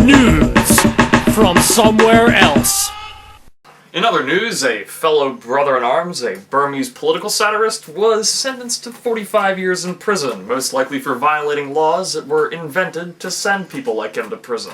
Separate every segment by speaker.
Speaker 1: News from somewhere else.
Speaker 2: In other news, a fellow brother-in-arms, a Burmese political satirist, was sentenced to 45 years in prison, most likely for violating laws that were invented to send people like him to prison.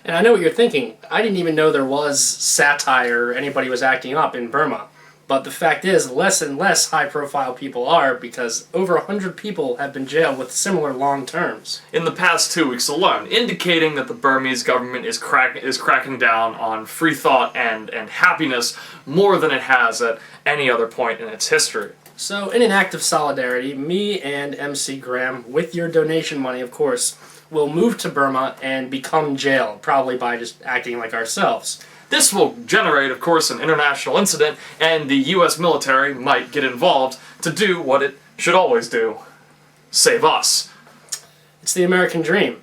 Speaker 3: And I know what you're thinking. I didn't even know there was satire or anybody was acting up in Burma. But the fact is, less and less high-profile people are, because over 100 people have been jailed with similar long terms.
Speaker 2: In the past 2 weeks alone, indicating that the Burmese government is cracking down on free thought and happiness more than it has at any other point in its history.
Speaker 3: So, in an act of solidarity, me and MC Graham, with your donation money, of course, will move to Burma and become jailed, probably by just acting like ourselves.
Speaker 2: This will generate, of course, an international incident, and the U.S. military might get involved to do what it should always do. Save us.
Speaker 3: It's the American dream.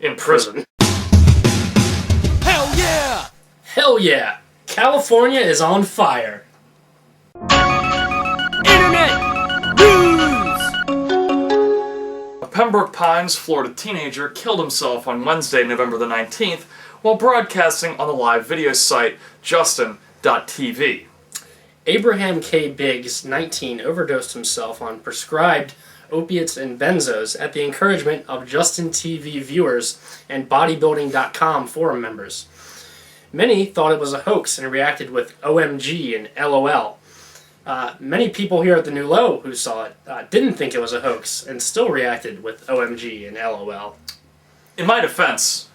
Speaker 2: In prison.
Speaker 1: Hell yeah!
Speaker 3: Hell yeah! California is on fire.
Speaker 1: Internet news!
Speaker 2: A Pembroke Pines, Florida teenager killed himself on Wednesday, November the 19th, while broadcasting on the live video site Justin.tv.
Speaker 3: Abraham K. Biggs, 19, overdosed himself on prescribed opiates and benzos at the encouragement of Justin TV viewers and bodybuilding.com forum members. Many thought it was a hoax and reacted with OMG and LOL. Many people here at the New Low who saw it didn't think it was a hoax and still reacted with OMG and LOL.
Speaker 2: In my defense,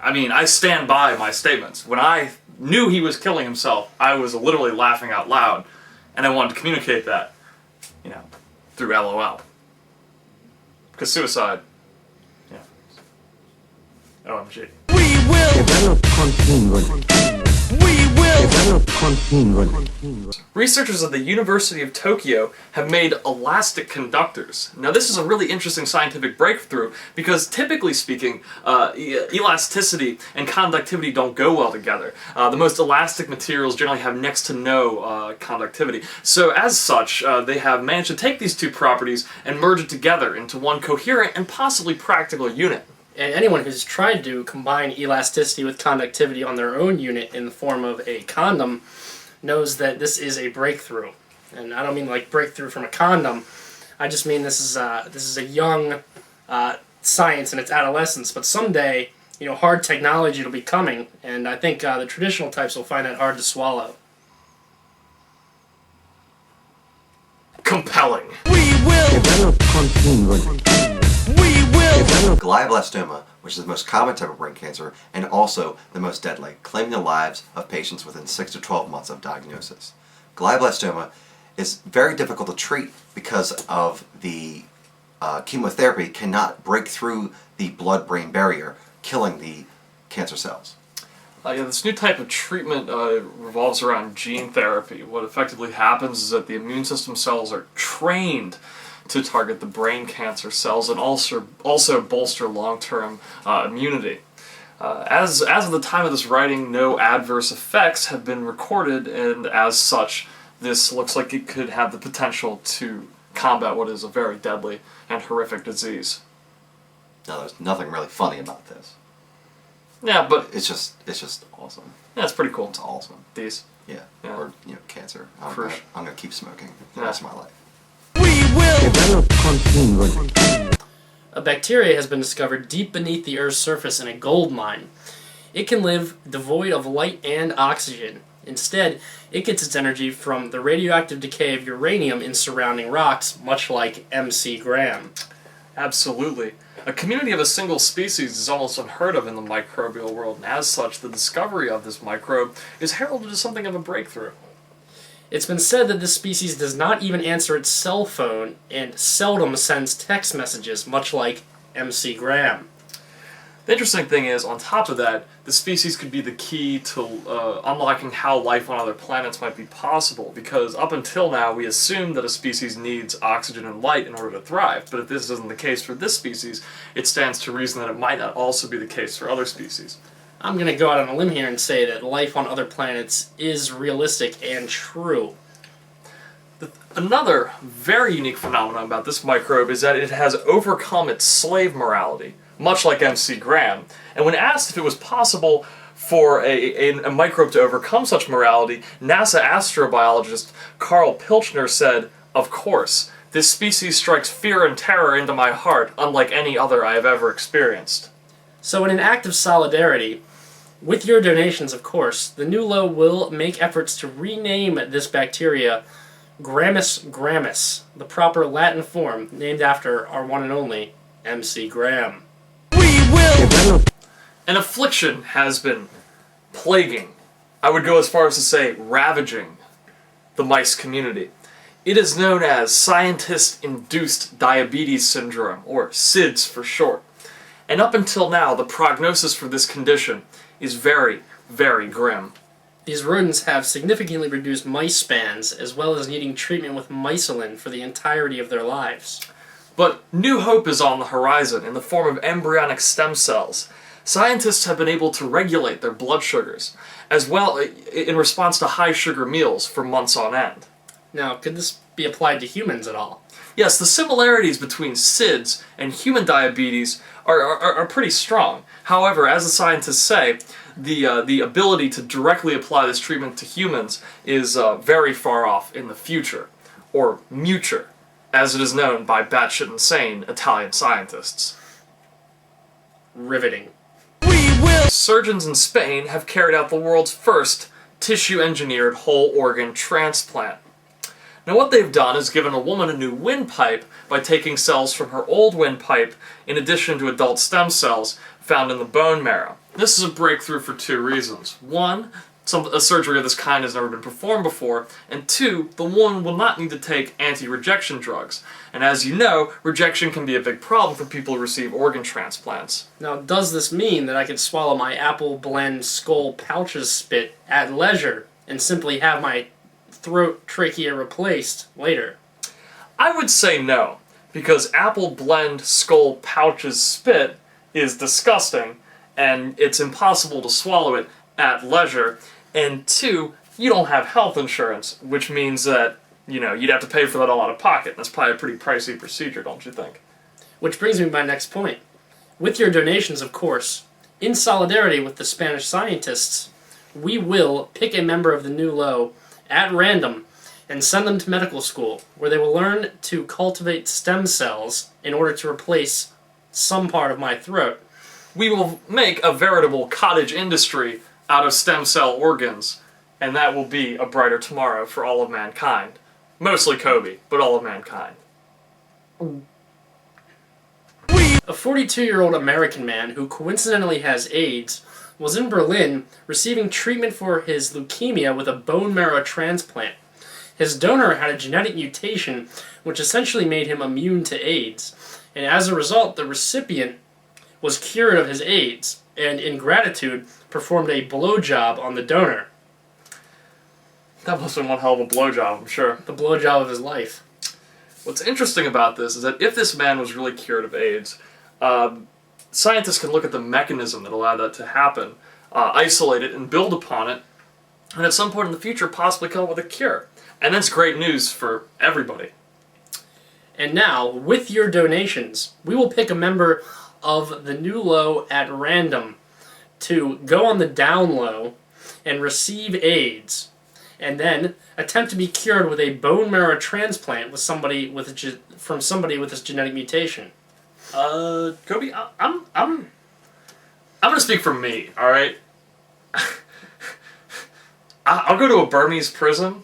Speaker 2: I stand by my statements. When I knew he was killing himself, I was literally laughing out loud, and I wanted to communicate that, through LOL. Because suicide, OMG.
Speaker 1: We will
Speaker 2: Researchers at the University of Tokyo have made elastic conductors. Now this is a really interesting scientific breakthrough because typically speaking, elasticity and conductivity don't go well together. The most elastic materials generally have next to no conductivity. So as such, they have managed to take these two properties and merge it together into one coherent and possibly practical unit.
Speaker 3: And anyone who's tried to combine elasticity with conductivity on their own unit in the form of a condom knows that this is a breakthrough. And I don't mean like breakthrough from a condom. I just mean this is a young science in its adolescence. But someday, hard technology will be coming, and I think the traditional types will find that hard to swallow.
Speaker 2: Compelling.
Speaker 1: We will
Speaker 4: Glioblastoma, which is the most common type of brain cancer and also the most deadly, claiming the lives of patients within 6 to 12 months of diagnosis. Glioblastoma is very difficult to treat because of the chemotherapy cannot break through the blood-brain barrier, killing the cancer cells.
Speaker 2: This new type of treatment revolves around gene therapy. What effectively happens is that the immune system cells are trained to target the brain cancer cells and also bolster long-term immunity. As of the time of this writing, no adverse effects have been recorded, and as such, this looks like it could have the potential to combat what is a very deadly and horrific disease.
Speaker 4: Now, there's nothing really funny about this.
Speaker 2: Yeah, but
Speaker 4: It's just awesome.
Speaker 2: yeah, it's pretty cool.
Speaker 4: It's awesome.
Speaker 2: These.
Speaker 4: Yeah.
Speaker 2: Yeah.
Speaker 4: Or, cancer. I'm
Speaker 2: Crush.
Speaker 4: gonna keep smoking the
Speaker 2: Yeah.
Speaker 4: rest of my life.
Speaker 1: We will
Speaker 3: A bacteria has been discovered deep beneath the Earth's surface in a gold mine. It can live devoid of light and oxygen. Instead, it gets its energy from the radioactive decay of uranium in surrounding rocks, much like MC Graham.
Speaker 2: Absolutely. A community of a single species is almost unheard of in the microbial world, and as such, the discovery of this microbe is heralded as something of a breakthrough.
Speaker 3: It's been said that this species does not even answer its cell phone and seldom sends text messages, much like MC Graham.
Speaker 2: The interesting thing is, on top of that, the species could be the key to unlocking how life on other planets might be possible, because up until now we assume that a species needs oxygen and light in order to thrive, but if this isn't the case for this species, it stands to reason that it might not also be the case for other species.
Speaker 3: I'm going to go out on a limb here and say that life on other planets is realistic and true.
Speaker 2: Another very unique phenomenon about this microbe is that it has overcome its slave morality. much like MC Graham. And when asked if it was possible for a microbe to overcome such morality, NASA astrobiologist Carl Pilchner said, "Of course, this species strikes fear and terror into my heart, unlike any other I have ever experienced."
Speaker 3: So in an act of solidarity, with your donations, of course, the New Low will make efforts to rename this bacteria Grammus grammus, the proper Latin form, named after our one and only MC Graham.
Speaker 1: We will.
Speaker 2: An affliction has been plaguing, I would go as far as to say ravaging, the mice community. It is known as scientist-induced diabetes syndrome, or SIDS for short. And up until now, the prognosis for this condition is very, very grim.
Speaker 3: These rodents have significantly reduced mice spans, as well as needing treatment with mycilin for the entirety of their lives.
Speaker 2: But new hope is on the horizon in the form of embryonic stem cells. Scientists have been able to regulate their blood sugars, as well in response to high sugar meals for months on end.
Speaker 3: Now, could this be applied to humans at all?
Speaker 2: Yes, the similarities between SIDS and human diabetes are pretty strong. However, as the scientists say, the ability to directly apply this treatment to humans is very far off in the future, or muture, as it is known by batshit insane Italian scientists.
Speaker 3: Riveting.
Speaker 1: We will.
Speaker 2: Surgeons in Spain have carried out the world's first tissue-engineered whole organ transplant. Now what they've done is given a woman a new windpipe by taking cells from her old windpipe in addition to adult stem cells found in the bone marrow. This is a breakthrough for two reasons. One, a surgery of this kind has never been performed before, and two, the woman will not need to take anti-rejection drugs. And as you know, rejection can be a big problem for people who receive organ transplants.
Speaker 3: Now, does this mean that I could swallow my apple blend skull pouches spit at leisure and simply have my throat trachea replaced later?
Speaker 2: I would say no, because apple blend skull pouches spit is disgusting, and it's impossible to swallow it at leisure, and two, you don't have health insurance, which means that, you know, you'd have to pay for that all out of pocket. That's probably a pretty pricey procedure, don't you think?
Speaker 3: Which brings me to my next point. With your donations, of course, in solidarity with the Spanish scientists, we will pick a member of the New Low at random and send them to medical school, where they will learn to cultivate stem cells in order to replace some part of my throat.
Speaker 2: We will make a veritable cottage industry out of stem cell organs, and that will be a brighter tomorrow for all of mankind. Mostly Kobe, but all of mankind.
Speaker 3: A 42-year-old American man who coincidentally has AIDS was in Berlin receiving treatment for his leukemia with a bone marrow transplant. His donor had a genetic mutation which essentially made him immune to AIDS, and as a result, the recipient was cured of his AIDS, and in gratitude, performed a blowjob on the donor.
Speaker 2: That must have been one hell of a blowjob, I'm sure.
Speaker 3: The blowjob of his life.
Speaker 2: What's interesting about this is that if this man was really cured of AIDS, scientists can look at the mechanism that allowed that to happen, isolate it, and build upon it, and at some point in the future possibly come up with a cure. And that's great news for everybody.
Speaker 3: And now, with your donations, we will pick a member of the New Low at random to go on the down low and receive AIDS, and then attempt to be cured with a bone marrow transplant with somebody with from somebody with this genetic mutation.
Speaker 2: Kobe, I'm gonna speak for me, all right? I'll go to a Burmese prison,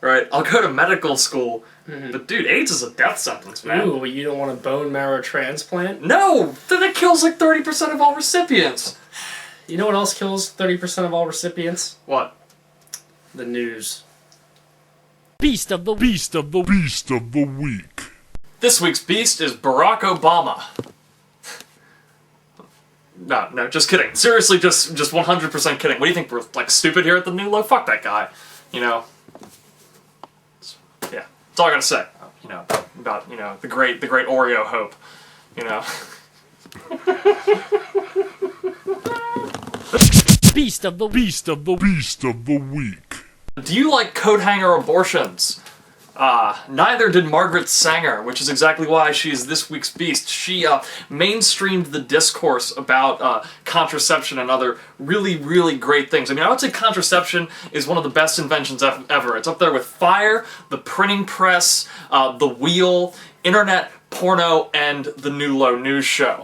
Speaker 2: right? I'll go to medical school, but dude, AIDS is a death sentence, man.
Speaker 3: Ooh, you don't want a bone marrow transplant?
Speaker 2: No, that kills like 30% of all recipients.
Speaker 3: You know what else kills 30% of all recipients?
Speaker 2: What?
Speaker 3: The news.
Speaker 1: Beast of the week.
Speaker 2: This week's beast is Barack Obama. No, just kidding. Seriously, just 100% kidding. What do you think? We're like stupid here at the New Low? Fuck that guy. You know. Yeah, that's all I gotta say. You know about the great Oreo hope. You know.
Speaker 1: Beast of the week.
Speaker 2: Do you like coat hanger abortions? Neither did Margaret Sanger, which is exactly why she is this week's beast. She mainstreamed the discourse about contraception and other really, really great things. I mean, I would say contraception is one of the best inventions ever. It's up there with fire, the printing press, the wheel, internet, porno, and the New Low News Show.